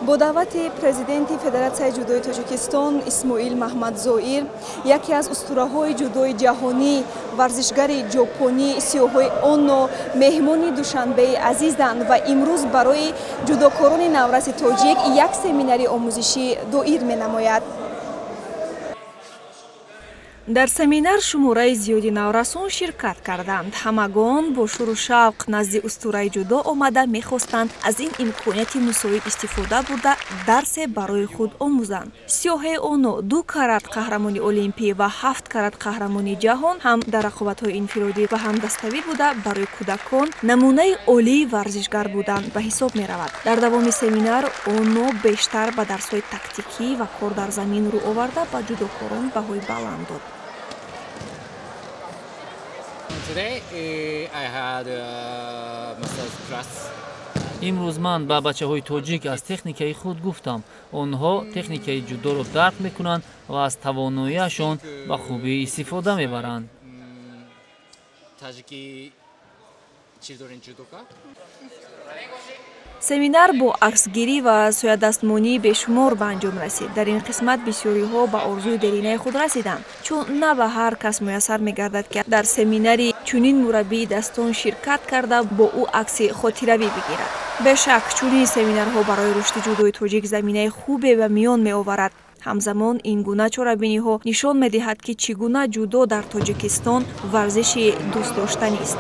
با دعوت پرزیدنت فدراسیون جودوی تاجیکستان اسماعیل محمد زوئیر، یکی از اسطوره‌های جودوی جهانی، ورزشگر ژاپنی سیاه‌های آنو مهمان دوشنبه عزیزند و امروز برای جودوکاران نورس تاجیک یک سمینار آموزشی دایر می‌نماید. در سمینار شماره زیادی نورسان شرکت کردند. همگان با شور و شوق نزد اسطوره جودو آمده می‌خواستند از این امکانیت مساعد استفاده برده درس برای خود آموزند. سیاهه آنو 2 کرات قهرمانی المپی و 7 کرات قهرمانی جهان هم در رقابت‌های انفرادی و هم دستاوی بوده برای کودکان نمونه عالی ورزشگر بودند به حساب می‌رود. در دوام سمینار آنو بیشتر به درس‌های تاکتیکی و کار در زمین رو آورده به جودوکاران بهای بلند داد. Today I had a master's class. امروز من به بچه‌های تاجیک از تکنیکای خود گفتم. آنها تکنیکای جودو را درک می‌کنند و از توانایی‌شان به خوبی استفاده می‌برند. Tajiki children judoka. سمینار با عکسگیری و سویدستمانی بشمار به انجام رسید. در این قسمت بسیاری ها به آرزوی دلینه خود رسیدند، چون نه به هر کس میسر میگردد که در سمیناری چنین مربی دستان شرکت کرده با او عکس خاطروی بگیرد. به شک چنین سمینارها برای رشد جودوی تاجیک زمینه خوبی به میان می آورد. همزمان این گونه چاره‌بینی ها نشان می‌دهد که چگونه جودو در تاجیکستان ورزش دوست داشتنی است.